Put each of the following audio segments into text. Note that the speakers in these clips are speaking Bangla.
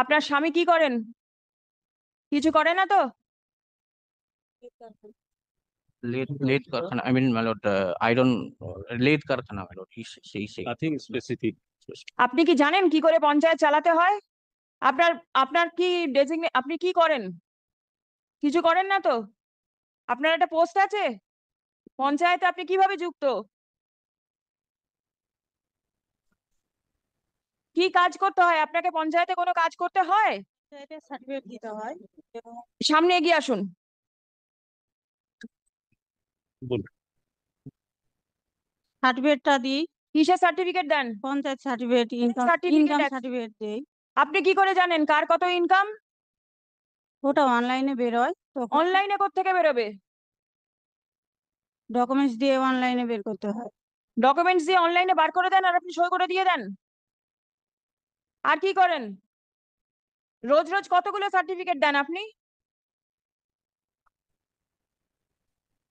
আপনার স্বামী কি করেন? কিছু করে না তো? Lead Karkhana. I mean, my lord, iron lead Karkhana, my lord. He Nothing specific. আপনি কি জানেন কি করে পঞ্চায়েত চালাতে হয়? আপনার আপনার কি আপনি কি করেন? কিছু করেন না তো? আপনার একটা পোস্ট আছে পঞ্চায়েতে, আপনি কিভাবে যুক্ত? কি কাজ করতে হয় আপনাকে? পঞ্চায়েতে কোনো কাজ করতে হয়? সার্টিফিকেট দিতে হয় এবং সামনে এগিয়ে আসুন। বলুন। সার্টিফিকেটটা দিই। কিসের সার্টিফিকেট দেন? পঞ্চায়েত সার্টিফিকেট, ইনকাম সার্টিফিকেট দেই। আপনি কি করে জানেন কার কত ইনকাম? ওটা অনলাইনে বেরোয়, তখন অনলাইনে কোত্থেকে বেরোবে? ডকুমেন্টস দিয়ে অনলাইনে বের করতে হয়। ডকুমেন্টস দিয়ে অনলাইনে বার করে দেন আর আপনি সই করে দিয়ে দেন। আর কি করেন? রোজ রোজ কতগুলো সার্টিফিকেট দেন আপনি?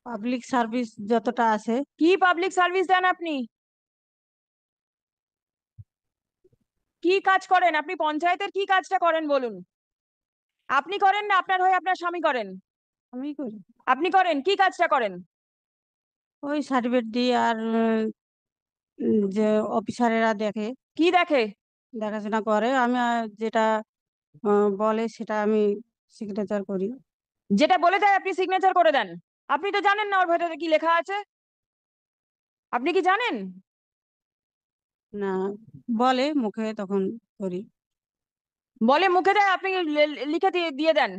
পাবলিক সার্ভিস যতটা আছে। কি পাবলিক সার্ভিস দেন আপনি? কি কাজ করেন আপনি? পঞ্চায়েতের কি কাজটা করেন বলুন? আপনি করেন না আপনার হয়ে আপনার স্বামী করেন? আমি করি। আপনি করেন কি কাজটা করেন? ওই সার্টিফিকেট দিই, আর যে অফিসারেরা দেখে, কি দেখে? দেখাশোনা করে। আমি যেটা বলে সেটা আমি সিগনেচার করি। যেটা বলে দেয় আপনি সিগনেচার করে দেন? আপনি তো জানেন না ওর ভেতরে কি লেখা আছে। আপনি কি জানেন? না, বলে মুখে, তখন করি। বলে মুখে দেয়, আপনি লিখে দিয়ে দিয়ে দেন?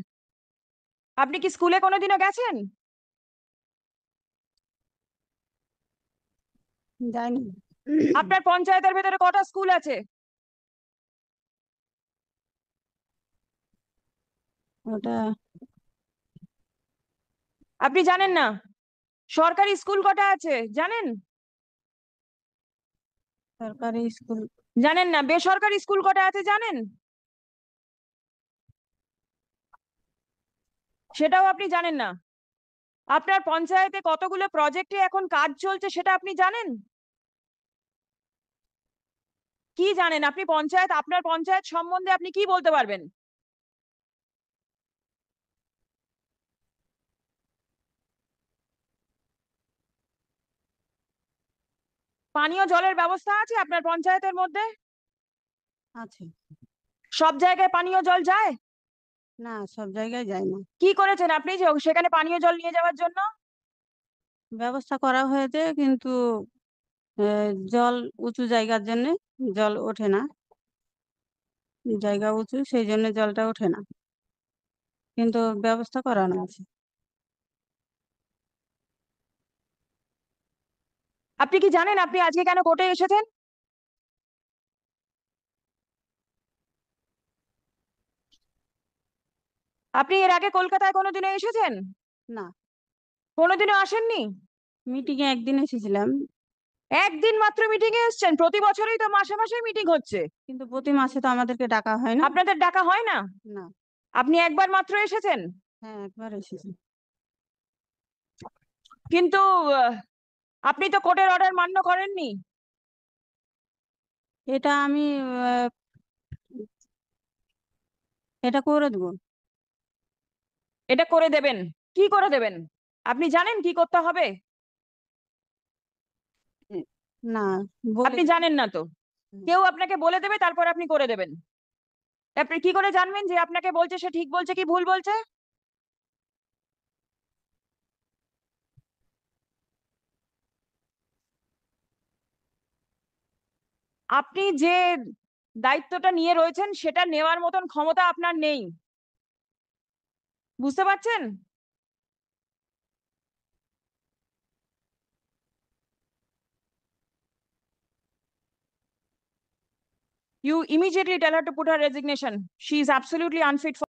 আপনি কি স্কুলে কোনোদিনও গেছেন? যাইনি। আপনার পঞ্চায়েতের ভেতরে কটা স্কুল আছে? ওটা আপনি জানেন না? সরকারি স্কুল কটা আছে জানেন? সরকারি স্কুল জানেন না? বেসরকারি স্কুল কটা আছে জানেন? সেটাও আপনি জানেন না? আপনার পঞ্চায়েতে কতগুলো প্রজেক্টে এখন কাজ চলছে সেটা আপনি জানেন? কি জানেন আপনি? আপনার পঞ্চায়েত সম্বন্ধে আপনি কি বলতে পারবেন? পানীয় জলের ব্যবস্থা আছে আপনার পঞ্চায়েতের মধ্যে? আছে। সব জায়গায় পানীয় জল যায়? না, সব জায়গায় যায় না। কি করেছেন আপনি যে সেখানে পানীয় জল নিয়ে যাওয়ার জন্য? ব্যবস্থা করা হয়েছে, কিন্তু জল উঁচু জায়গার জন্য জল ওঠে না। জায়গা উঁচু, সেই জন্য জলটা ওঠে না, কিন্তু ব্যবস্থা করানো আছে। আপনি কি জানেন আপনি আজকে কেন কোর্টে এসেছেন? আপনি এর আগে কলকাতায় কোনোদিনও এসেছেন? না, কোনোদিনও আসেননি? মিটিং এ একদিন এসেছিলাম। একদিন মাত্র মিটিং এ এসেছেন? প্রতি বছরই তো মাসে মাসে মিটিং হচ্ছে। কিন্তু প্রতি মাসে তো আমাদেরকে ডাকা হয় না। আপনাদের ডাকা হয় না? না। আপনি একবার মাত্র এসেছেন? হ্যাঁ, একবার এসেছি। কিন্তু আপনি তো কোর্টের অর্ডার মান্য করেননি। এটা আমি আহ, এটা করে দেবো। এটা করে দেবেন? কি করে দেবেন? আপনি জানেন কি করতে হবে? না, বলে আপনি জানেন না তো? কেউ আপনাকে বলে দেবে, তারপর আপনি করে দেবেন। আপনি কি করে জানবেন যে আপনাকে বলছে সে ঠিক বলছে কি ভুল বলছে? আপনি যে দায়িত্বটা নিয়ে রয়েছেন সেটা নেওয়ার মতন ক্ষমতা আপনার নেই। বুঝতে পারছেন? You immediately tell her to put her resignation. She is absolutely unfit for